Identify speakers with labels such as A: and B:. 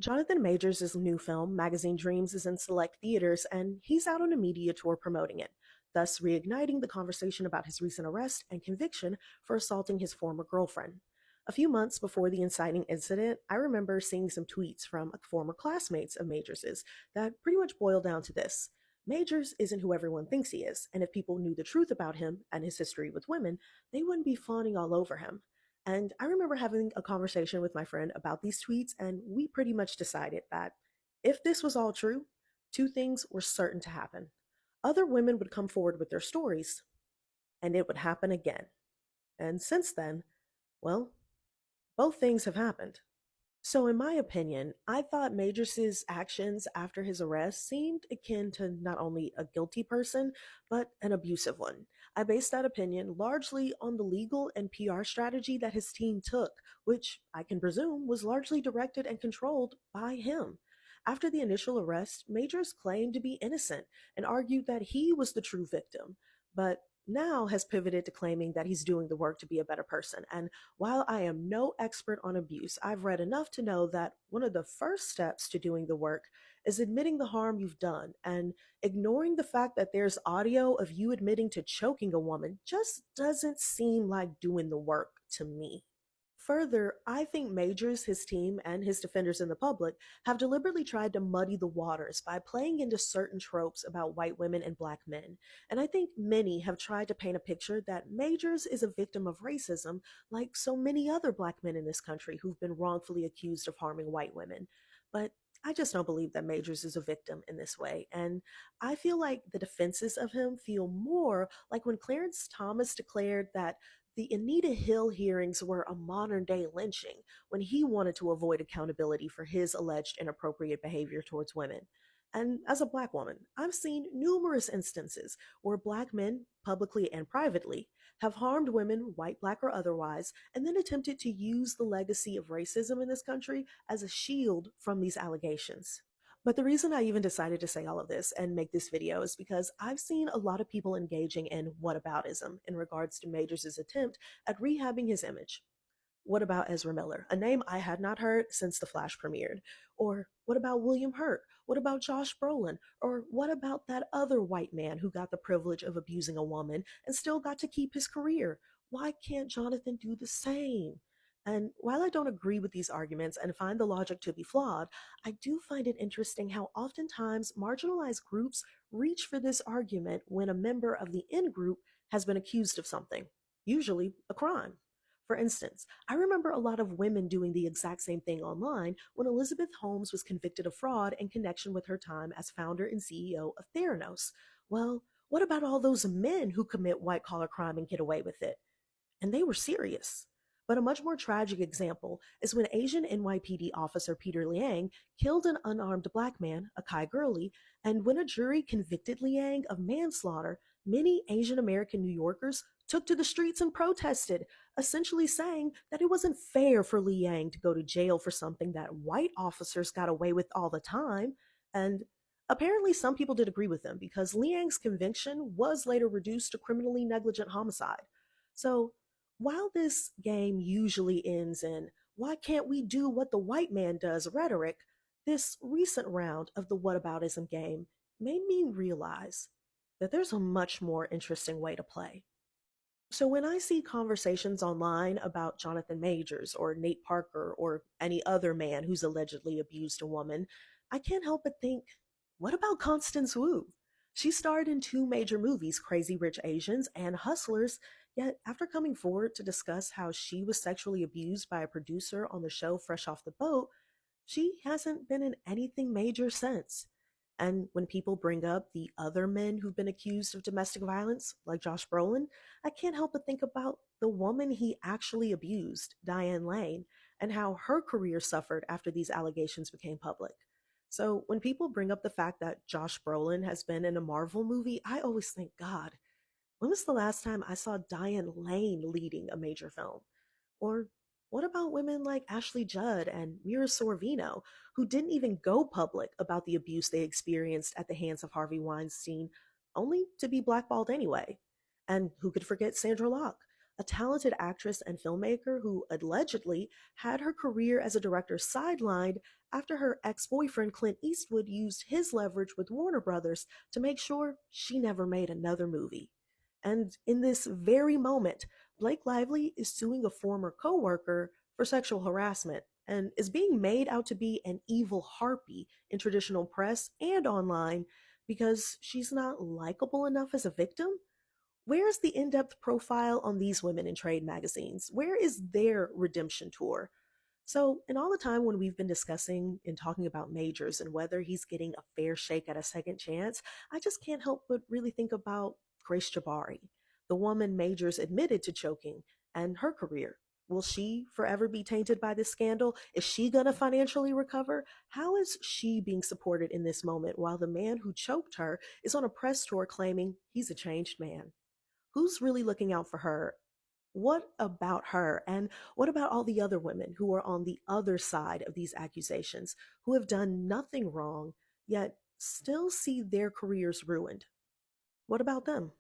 A: Jonathan Majors' new film, Magazine Dreams, is in select theaters, and he's out on a media tour promoting it, thus reigniting the conversation about his recent arrest and conviction for assaulting his former girlfriend. A few months before the inciting incident, I remember seeing some tweets from former classmates of Majors's that pretty much boiled down to this. Majors isn't who everyone thinks he is, and if people knew the truth about him and his history with women, they wouldn't be fawning all over him. And I remember having a conversation with my friend about these tweets, and we pretty much decided that if this was all true, two things were certain to happen. Other women would come forward with their stories, and it would happen again. And since then, well, both things have happened. So, in my opinion, I thought Majors's actions after his arrest seemed akin to not only a guilty person, but an abusive one. I based that opinion largely on the legal and PR strategy that his team took, which I can presume was largely directed and controlled by him. After the initial arrest, Majors claimed to be innocent and argued that he was the true victim, but now has pivoted to claiming that he's doing the work to be a better person. And while I am no expert on abuse, I've read enough to know that one of the first steps to doing the work is admitting the harm you've done, and ignoring the fact that there's audio of you admitting to choking a woman just doesn't seem like doing the work to me. Further, I think Majors, his team, and his defenders in the public have deliberately tried to muddy the waters by playing into certain tropes about white women and black men. And I think many have tried to paint a picture that Majors is a victim of racism, like so many other black men in this country who've been wrongfully accused of harming white women. But I just don't believe that Majors is a victim in this way. And I feel like the defenses of him feel more like when Clarence Thomas declared that the Anita Hill hearings were a modern day lynching when he wanted to avoid accountability for his alleged inappropriate behavior towards women. And as a black woman, I've seen numerous instances where black men, publicly and privately, have harmed women, white, black, or otherwise, and then attempted to use the legacy of racism in this country as a shield from these allegations. But the reason I even decided to say all of this and make this video is because I've seen a lot of people engaging in whataboutism in regards to Majors' attempt at rehabbing his image. What about Ezra Miller, a name I had not heard since The Flash premiered? Or what about William Hurt? What about Josh Brolin? Or what about that other white man who got the privilege of abusing a woman and still got to keep his career? Why can't Jonathan do the same? And while I don't agree with these arguments and find the logic to be flawed, I do find it interesting how oftentimes marginalized groups reach for this argument when a member of the in group has been accused of something, usually a crime. For instance, I remember a lot of women doing the exact same thing online when Elizabeth Holmes was convicted of fraud in connection with her time as founder and CEO of Theranos. Well, what about all those men who commit white collar crime and get away with it? And they were serious. But a much more tragic example is when Asian NYPD officer Peter Liang killed an unarmed black man, Akai Gurley, and when a jury convicted Liang of manslaughter, many Asian American New Yorkers took to the streets and protested, essentially saying that it wasn't fair for Liang to go to jail for something that white officers got away with all the time. And apparently some people did agree with them because Liang's conviction was later reduced to criminally negligent homicide. So while this game usually ends in "why can't we do what the white man does" rhetoric, this recent round of the whataboutism game made me realize that there's a much more interesting way to play. So when I see conversations online about Jonathan Majors or Nate Parker or any other man who's allegedly abused a woman, I can't help but think, what about Constance Wu? She starred in two major movies, Crazy Rich Asians and Hustlers, yet after coming forward to discuss how she was sexually abused by a producer on the show Fresh Off the Boat, she hasn't been in anything major since. And when people bring up the other men who've been accused of domestic violence, like Josh Brolin, I can't help but think about the woman he actually abused, Diane Lane, and how her career suffered after these allegations became public. So when people bring up the fact that Josh Brolin has been in a Marvel movie, I always think, God, when was the last time I saw Diane Lane leading a major film? Or what about women like Ashley Judd and Mira Sorvino, who didn't even go public about the abuse they experienced at the hands of Harvey Weinstein, only to be blackballed anyway? And who could forget Sandra Locke, a talented actress and filmmaker who allegedly had her career as a director sidelined after her ex boyfriend Clint Eastwood used his leverage with Warner Brothers to make sure she never made another movie. And in this very moment, Blake Lively is suing a former coworker for sexual harassment and is being made out to be an evil harpy in traditional press and online because she's not likable enough as a victim. Where's the in depth profile on these women in trade magazines? Where is their redemption tour? So, in all the time when we've been discussing and talking about Majors and whether he's getting a fair shake at a second chance, I just can't help but really think about Grace Jabari, the woman Majors admitted to choking, and her career. Will she forever be tainted by this scandal? Is she going to financially recover? How is she being supported in this moment while the man who choked her is on a press tour claiming he's a changed man? Who's really looking out for her? What about her? And what about all the other women who are on the other side of these accusations, who have done nothing wrong, yet still see their careers ruined? What about them?